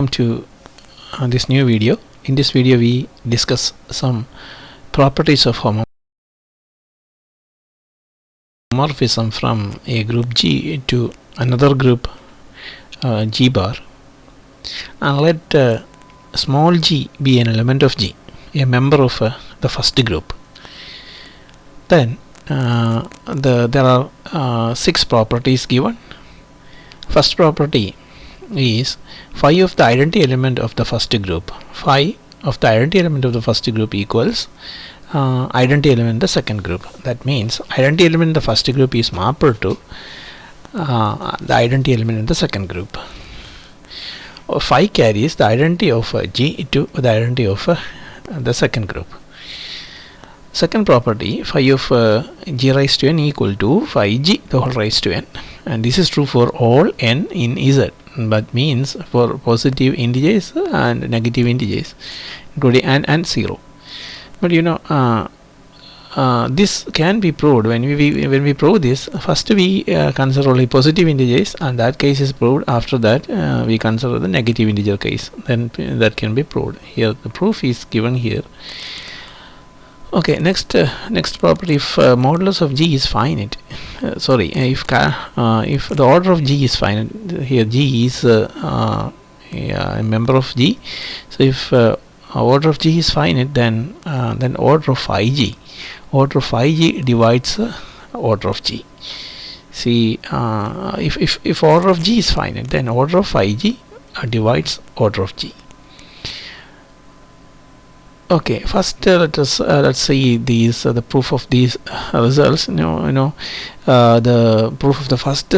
Welcome to this new video. In this video we discuss some properties of homomorphism from a group G to another group G bar, and let small g be an element of G, a member of the first group. Then there are 6 properties given. First property is phi of the identity element of the first group. Phi of the identity element of the first group equals identity element in the second group. That means identity element in the first group is mapped to the identity element in the second group. Phi carries the identity of G to the identity of the second group. Second property, phi of G raised to n equal to phi G the whole raised to n, and this is true for all n in Z, but means for positive integers and negative integers including and 0. But this can be proved when we prove this. First we consider only positive integers, and that case is proved. After that we consider the negative integer case, then that can be proved. Here the proof is given here. Okay, next property, if modulus of G is finite, if the order of G is finite, here G is a member of G. So if order of G is finite, then order of phi G divides order of G. See, if order of G is finite, then order of phi G divides order of G. Okay, first let's see these the proof of these results. The proof of the first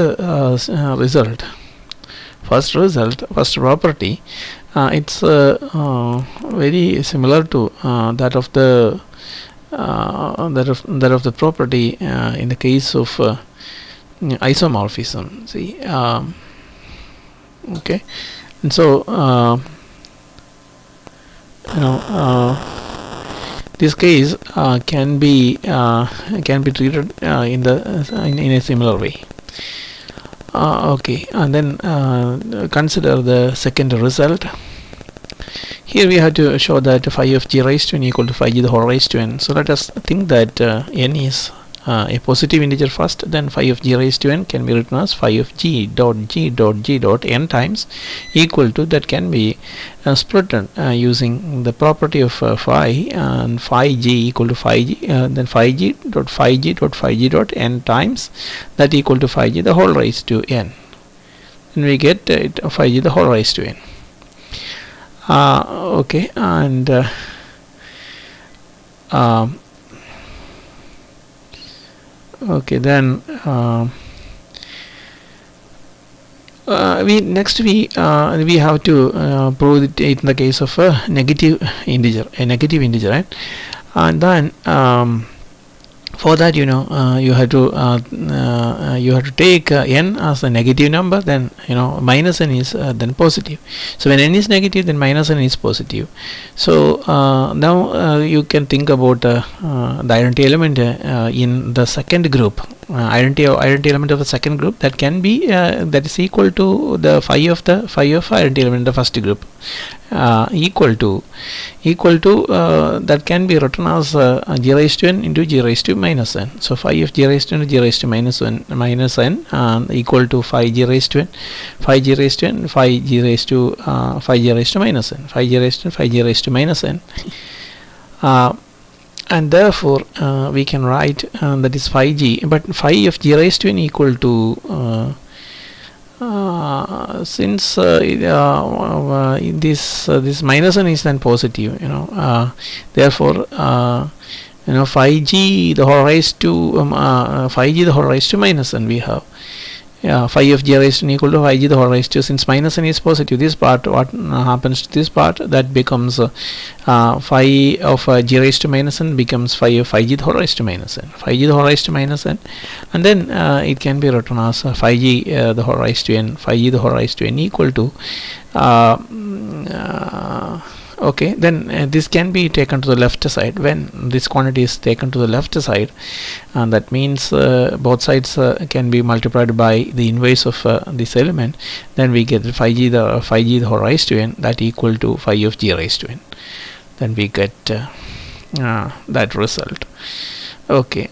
first property. It's very similar to that of the property in the case of isomorphism. See, okay, and so this case can be treated in a similar way. Okay, and then consider the second result. Here we have to show that phi of G raised to n equal to phi G the whole raised to n. So let us think that n is a positive integer first, then phi of G raised to n can be written as phi of G dot n times equal to, that can be split using the property of phi, and phi G equal to phi G, then phi G dot n times that equal to phi G the whole raised to n, and we get phi G the whole raised to n. Okay, and okay, then we have to prove it in the case of a negative integer, right? And then for that, you have to take n as a negative number, then minus n is then positive. So when n is negative, then minus n is positive. So now you can think about the identity element in the second group. Identity element of the second group, that can be that is equal to the phi of identity element in the first group, equal to that can be written as G raised to n into G raised to minus n. So phi of G raised to n, G raised to minus n equal to phi G raised to n, phi G raised to n, phi G raised to minus n, phi G raised to n, phi G raised to minus n. And therefore we can write that is phi G, but phi of G raised to n equal to since this minus n is then positive, therefore phi G the whole raised to minus n we have. Phi of G raised to n equal to phi G the whole raised to, since minus n is positive, this part, what happens to this part, that becomes phi of G raised to minus n becomes phi of phi G the whole raised to minus n, and then it can be written as phi G the whole raised to n, phi G the whole raised to n equal to okay, then this can be taken to the left side. When this quantity is taken to the left side, that means both sides can be multiplied by the inverse of this element, then we get 5g the whole raised to n, that equal to 5 of g raised to n. Then we get that result. Okay,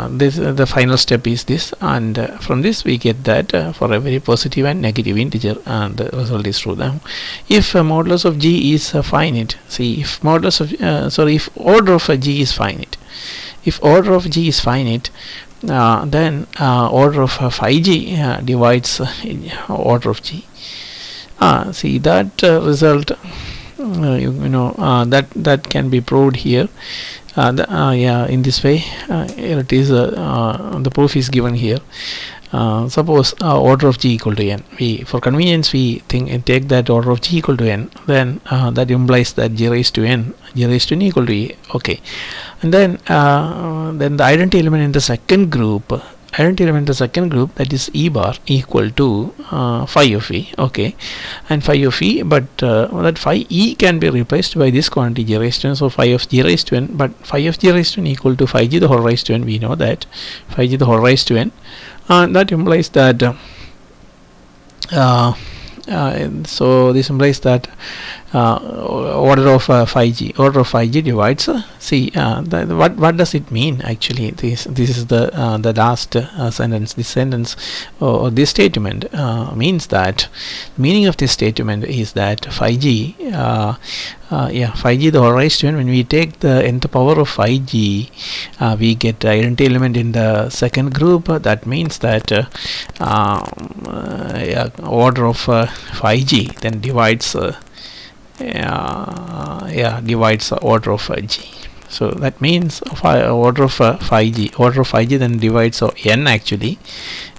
this the final step is this, and from this we get that for every positive and negative integer, and the result is true. Now, if modulus of g is finite, see, if modulus of if order of g is finite, then order of phi g divides order of g. See that result, that can be proved here. In this way, here it is. The proof is given here. Suppose order of g equal to n. For convenience, we take that order of g equal to n. Then that implies that g raised to n equal to e. Okay, and then the identity element in the second group. That is e bar equal to phi of e. Okay, and phi of e, but that phi e can be replaced by this quantity g raised to n. So phi of g raised to n, but phi of g raised to n equal to phi g the whole raised to n. We know that phi g the whole raised to n. That implies that so this implies that order of phi g divides what does it mean actually? This is the last sentence. This sentence or this statement means that the meaning of this statement is that phi g the whole raised to n, when we take the nth power of phi g, we get identity element in the second group. That means that order of phi g then divides order of g. So that means order of phi g then divides n actually.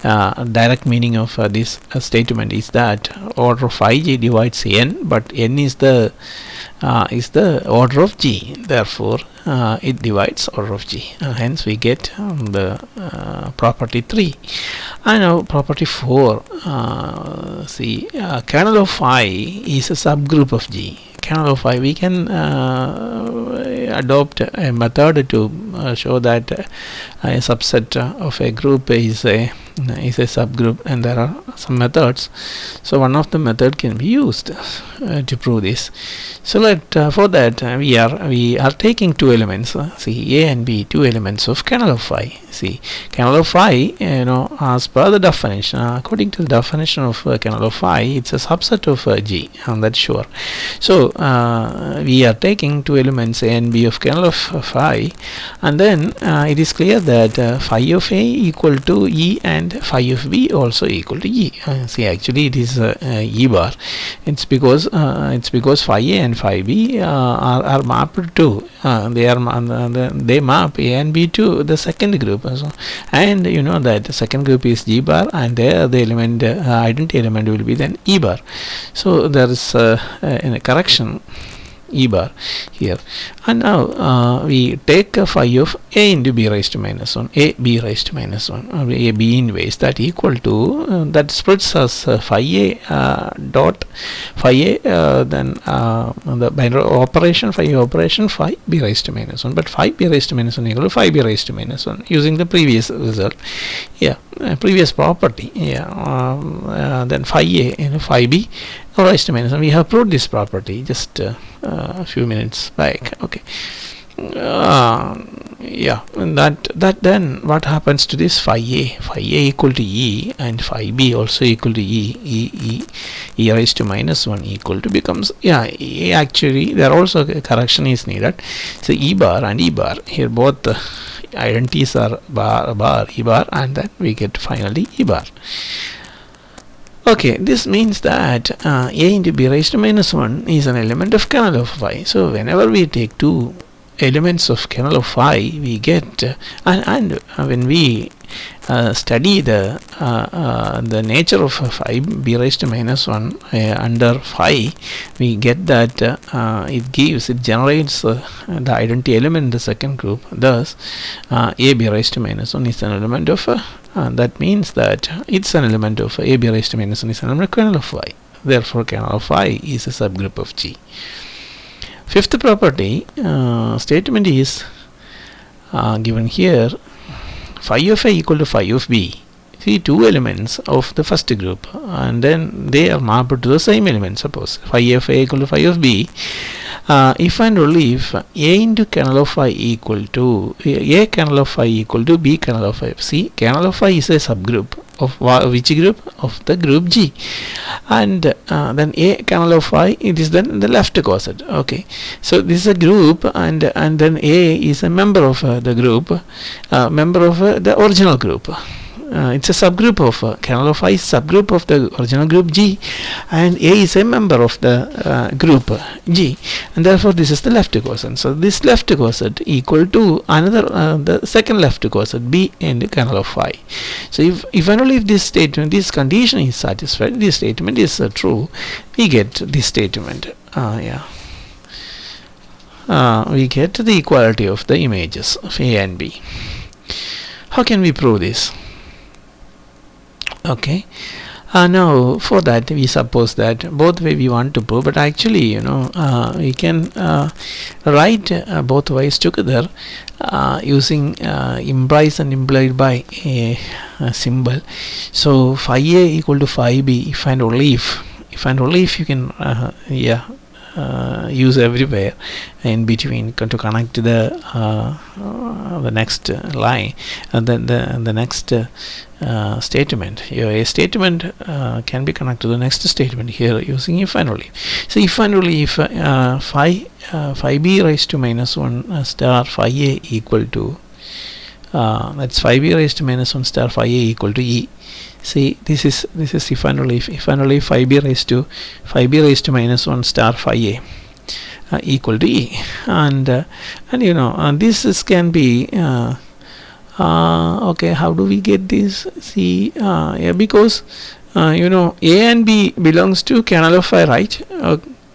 Direct meaning of this statement is that order of phi g divides n, but n is the order of g. Therefore, it divides order of g. Hence, we get the property 3. And now property 4. See, kernel of phi is a subgroup of g. Kernel of phi, we can adopt a method to show that a subset of a group is a subgroup, and there are some methods. So one of the method can be used to prove this. So for that we are taking two elements, see, a and b, two elements of kernel of phi. See, kernel of phi, as per the definition, according to the definition of kernel of phi, it's a subset of g, and that's sure. So we are taking two elements a and b of kernel of phi, and then it is clear that phi of a equal to e and phi of b also equal to e. See, actually it is e bar. It's because phi a and phi b are mapped to they map a and b to the second group. So, and you know that the second group is g bar, and there the element identity element will be then e bar. So there is a correction e bar here, and now we take phi of a into b raised to minus 1, a b raised to minus 1, or a b inverse, that equal to that splits as phi a dot phi a then the binary operation phi operation phi b raised to minus 1, but phi b raised to minus 1 equal to phi b raised to minus 1 using the previous result, previous property. Then phi a phi b raised to minus 1. We have proved this property just a few minutes back. Okay. And that then what happens to this phi a equal to e and phi b also equal to e raised to minus 1 equal to becomes e. Actually there also a correction is needed. So e bar and e bar, here both the identities are bar e bar, and then we get finally e bar. Okay, this means that a into b raised to minus 1 is an element of kernel of phi. So whenever we take two elements of kernel of phi, we get and when we study the nature of phi b raised to minus 1 under phi, we get that it generates the identity element in the second group. Thus a b raised to minus 1 is an element of that means that it's an element of a b raised to minus 1 is an element of kernel of phi. Therefore, kernel of I is a subgroup of G. Fifth property statement is given here. Phi of A equal to phi of B. See, two elements of the first group, and then they are mapped to the same element. Suppose phi of A equal to phi of B. If and only if A into kernel of phi equal to A kernel of phi equal to B kernel of phi. See, kernel of phi is a subgroup of which group? Of the group G, and then A kernel of phi, it is then the left coset. Okay, so this is a group, and then A is a member of the group, member of the original group. It's a subgroup of kernel of I is subgroup of the original group G, and A is a member of the group G, and therefore this is the left coset. So this left coset equal to another the second left coset B and kernel of I. So if and only if this statement, this condition is satisfied, this statement is true, we get this statement. We get the equality of the images of A and B. How can we prove this? Okay, now for that we suppose that both way we want to prove, but actually we can write both ways together using implies and implied by a symbol. So phi A equal to phi B if and only if you can use everywhere in between to connect the next line, and then the next statement. A statement can be connected to the next statement here using if and only. So if and only if phi B raised to minus 1 star phi A equal to that's phi B raised to minus 1 star phi A equal to E. See, this is if and only if phi B raised to minus 1 star phi A equal to E, and this can be okay. How do we get this? See, because A and B belongs to kernel of phi, right?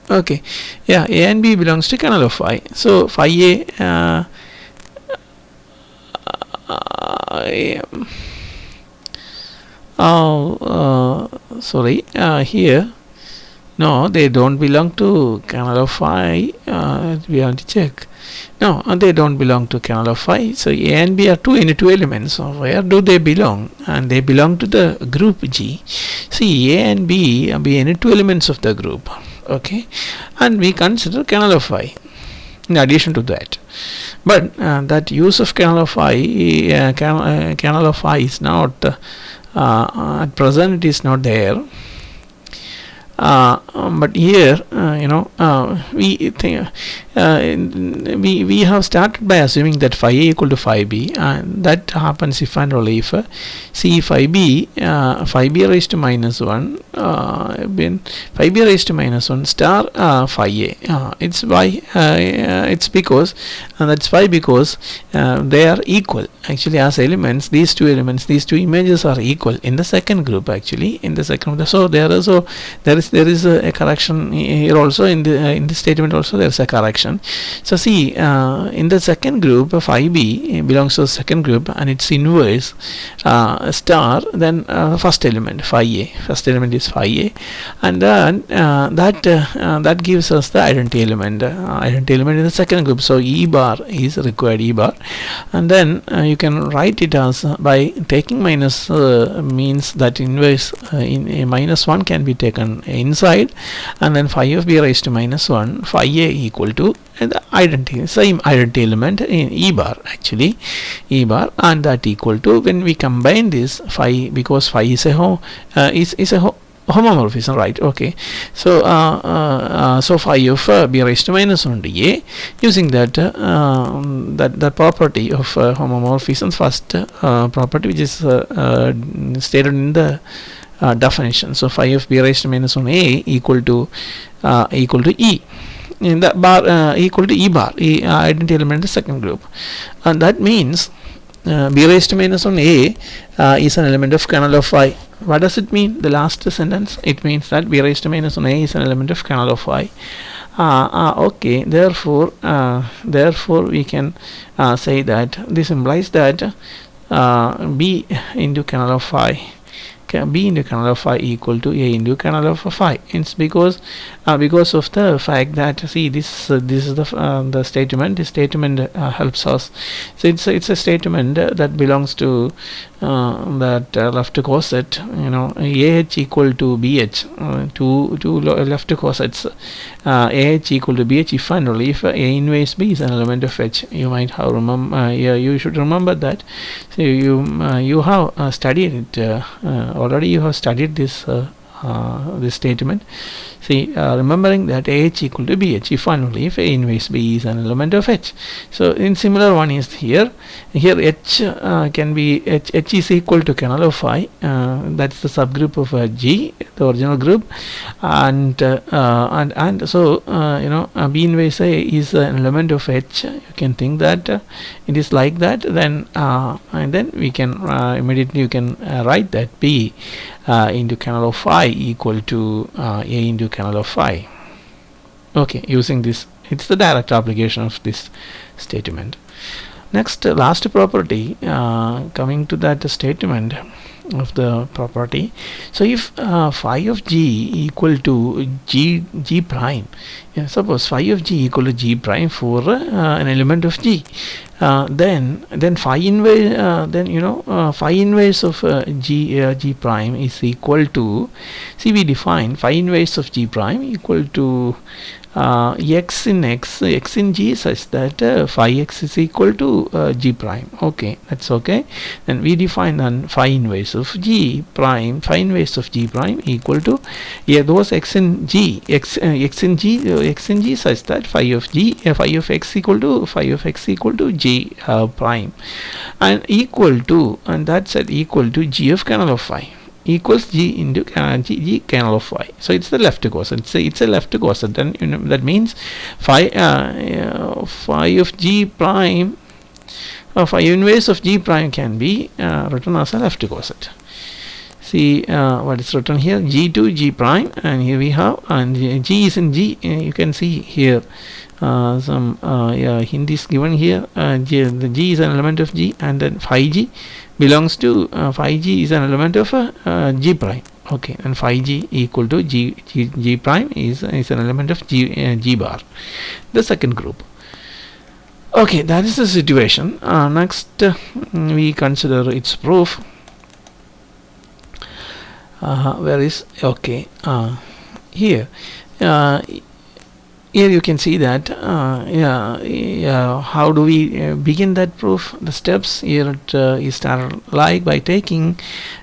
Okay, yeah, A and B belongs to kernel of phi. So phi A sorry, here no, they don't belong to kernel of phi. We have to check. No, they don't belong to kernel of phi. So A and B are two elements. So where do they belong? And they belong to the group G. See, A and B are any two elements of the group. Okay, and we consider kernel of phi in addition to that. But that use of kernel of phi, kernel of phi is not at present. It is not there. But here we think we have started by assuming that phi A equal to phi B, and that happens if and only if see phi B raised to minus 1 phi B raised to minus 1 star phi A. It's why it's because that's why because they are equal actually as elements. These two images are equal in the second group, actually in the second group. So there is a correction here also in the statement. Also there is a correction. So see, in the second group phi B belongs to the second group, and its inverse star then first element phi A. First element is phi A, and then that gives us the identity element in the second group. So E bar is required, E bar, and then you can write it as by taking minus means that inverse in a minus 1 can be taken inside, and then phi of B raised to minus 1 phi A equal to the same identity element in E bar, actually E bar, and that equal to, when we combine this phi, because phi is a homomorphism, right? Okay, so so phi of B raised to minus 1 to A, using that that property of homomorphism, first property which is stated in the definition. So phi of B raised to minus 1 A equal to E, in the bar equal to E bar, identity element in the second group, and that means B raised to minus 1 A is an element of kernel of phi. What does it mean? The last sentence, it means that B raised to minus 1 A is an element of kernel of phi. Okay, therefore we can say that this implies that B into kernel of phi B into kernel of phi equal to A into kernel of phi. It's because of the fact that, see, this is the statement. This statement helps us. So it's a statement that belongs to that left coset, AH equal to BH, two left cosets, AH equal to BH if and only if A inverse B is an element of H. You might have you should remember that. So you have studied it already. You have studied this statement. See, remembering that AH equal to BH if and only if A inverse B is an element of H. So in similar one is here H can be H is equal to kernel of phi, that's the subgroup of G, the original group, and so B inverse A is an element of H. You can think that it is like that, then and then we can immediately you can write that B into kernel of phi equal to A into kernel of phi. Okay, using this, it's the direct application of this statement. Next, last property, coming to that statement of the property. So if phi of G equal to G prime, suppose phi of G equal to G prime for an element of G, then phi inverse phi inverse of G prime is equal to, see, we define phi inverse of G prime equal to x in G such that phi x is equal to G prime. Okay, that's okay. Then we define then phi inverse of G prime, phi inverse of G prime equal to those x in G such that phi of x equal to G prime, and equal to, and that's equal to G of kernel of phi equals G into G kernel of phi. So it's the left coset. It's a left coset. Then that means phi of G prime, phi inverse of G prime can be written as a left coset. See what is written here, G to G prime, and here we have, and G is in G. You can see here some hint is given here. The G is an element of G, and then phi G belongs to phi G is an element of G prime. Okay, and phi G equal to G prime is an element of G bar, the second group. Okay, that is the situation. Next, we consider its proof. Where is, okay, here you can see that how do we begin that proof. The steps here is start like by taking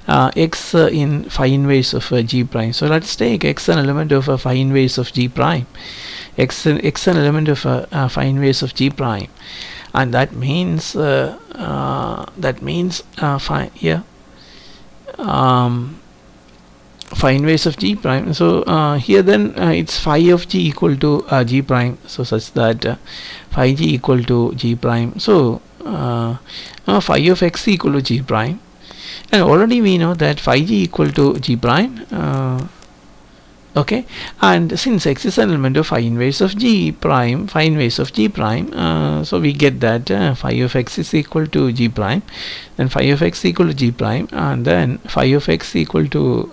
x in phi inverse of G prime. So let's take x an element of phi inverse of G prime, x an element of phi inverse of G prime, and that means phi, phi inverse of G prime. So here then it's phi of G equal to G prime, so such that phi G equal to G prime. So phi of x equal to G prime, and already we know that phi G equal to G prime. Okay, and since x is an element of phi inverse of G prime, so we get that phi of x is equal to G prime, then phi of x equal to G prime, and then phi of x equal to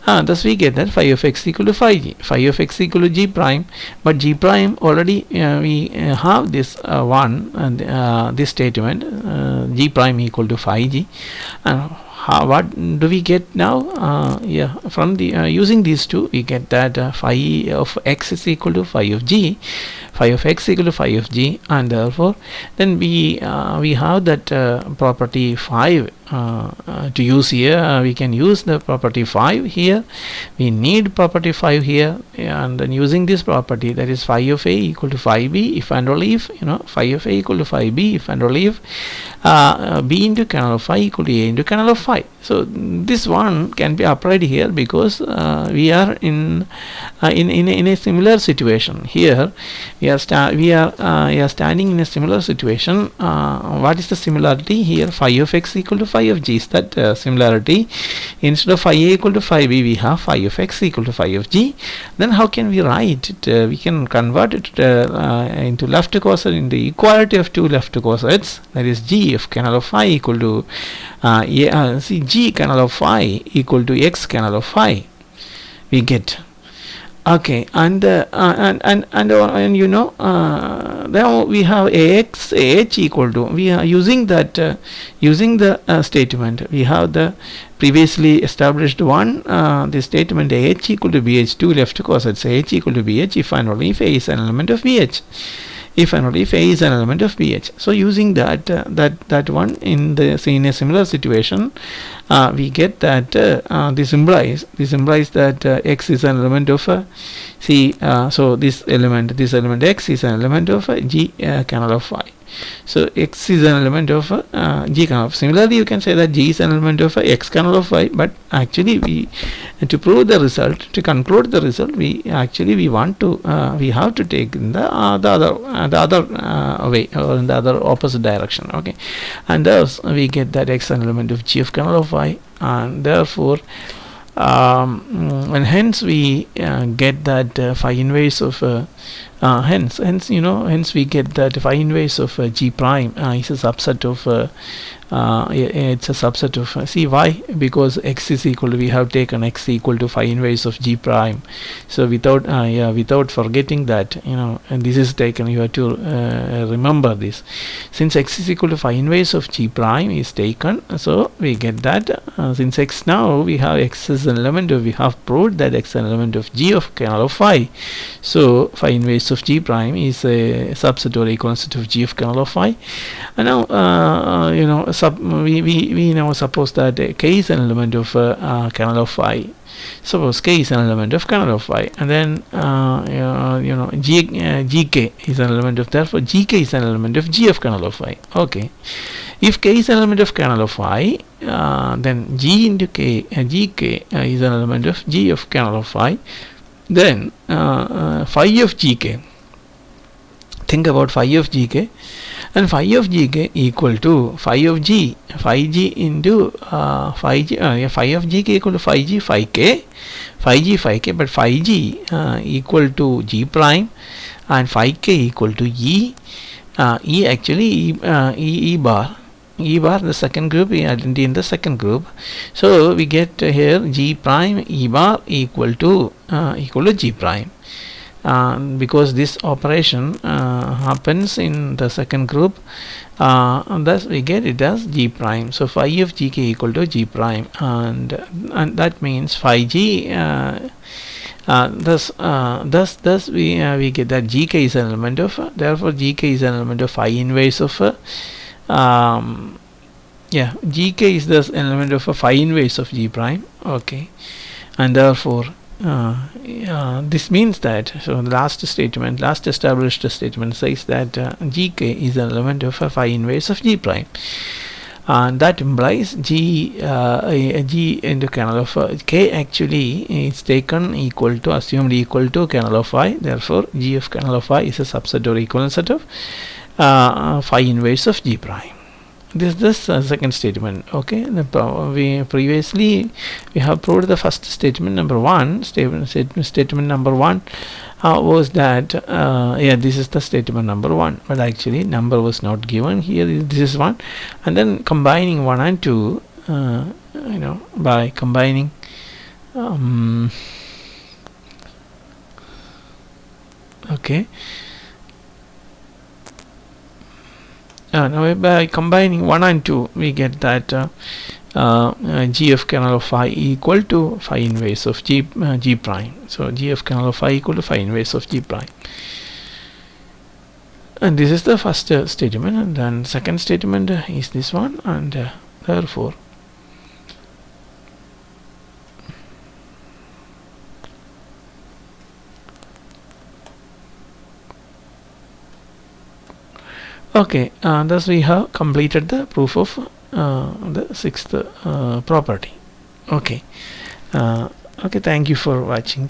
thus we get that phi of x equal to phi G, phi of x equal to G prime, but G prime already we have this one, and this statement G prime equal to phi G, and what do we get now? From the using these two, we get that phi of x is equal to phi of G, phi of x equal to phi of G, and therefore then we have that property 5 to use here. We can use the property 5 here. We need property 5 here, and then using this property, that is phi of A equal to phi B if and only if phi of A equal to phi B if and only if B into kernel of phi equal to A into kernel of phi. So this one can be applied here because we are in a similar situation. Here we are standing in a similar situation. What is the similarity here? Phi of x equal to phi of g is that similarity. Instead of phi a equal to phi b, we have phi of x equal to phi of g. Then how can we write it? We can convert it into left coset, in the equality of two left cosets, that is g of kernel of phi equal to g kernel of phi equal to x kernel of phi, we get. Okay, and you know, now we have ax ah equal to, we are using that using the statement, we have the previously established one, the statement ah equal to bh, two left cosets, ah equal to bh if and only if a is an element of bh, if and only if a is an element of bh. So using that that one in a similar situation, we get that this implies that x is an element of so this element x is an element of g kernel of phi. So x is an element of g kernel of. Similarly, you can say that g is an element of x kernel of phi. But actually, we to prove the result, to conclude the result, we want to we have to take in the other way, or in the other opposite direction. Okay, and thus we get that x an element of g of kernel of phi, and therefore. And hence we get that phi inverse of hence we get that phi inverse of g prime is a subset of it's a subset of see why, because x is equal to, we have taken x equal to phi inverse of g prime. So without without forgetting that, and this is taken, you have to remember this, since x is equal to phi inverse of g prime is taken. So we get that since x, now we have x is an element of, we have proved that x is an element of g of kernel of phi. So phi inverse of g prime is a subset or equivalent of g of kernel of phi. And now we now suppose that k is an element of kernel of phi. Suppose k is an element of kernel of phi, and then gk is an element of, therefore gk is an element of g of kernel of phi. Okay, if k is an element of kernel of phi, then g into k, gk is an element of g of kernel of phi. Then phi of gk, think about phi of gk, and phi of gk equal to phi of g, phi g into phi g, phi of gk equal to phi g phi k, but phi g equal to g prime, and phi k equal to e actually e bar, the second group, identity in the second group. So we get here g prime e bar equal to g prime. Because this operation happens in the second group, and thus we get it as g prime. So phi of gk equal to g prime, and that means phi g. Thus we get that gk is an element of, therefore gk is an element of phi inverse of gk is thus an element of a phi inverse of g prime. Okay, and therefore this means that, so the last established statement says that gk is an element of a phi inverse of g prime, and that implies g into kernel of k actually is taken assumed equal to kernel of phi. Therefore g of kernel of phi is a subset or equivalent set of phi inverse of g prime. This second statement. Okay, we previously we have proved the first statement. Number one statement number one was that this is the statement number one, but actually number was not given here. This is one, and then combining 1 and 2 by combining okay. Now by combining 1 and 2 we get that g of kernel of phi equal to phi inverse of g prime. So g of kernel of phi equal to phi inverse of g prime, and this is the first statement, and then second statement is this one, and therefore okay, thus we have completed the proof of the sixth property. Okay, thank you for watching.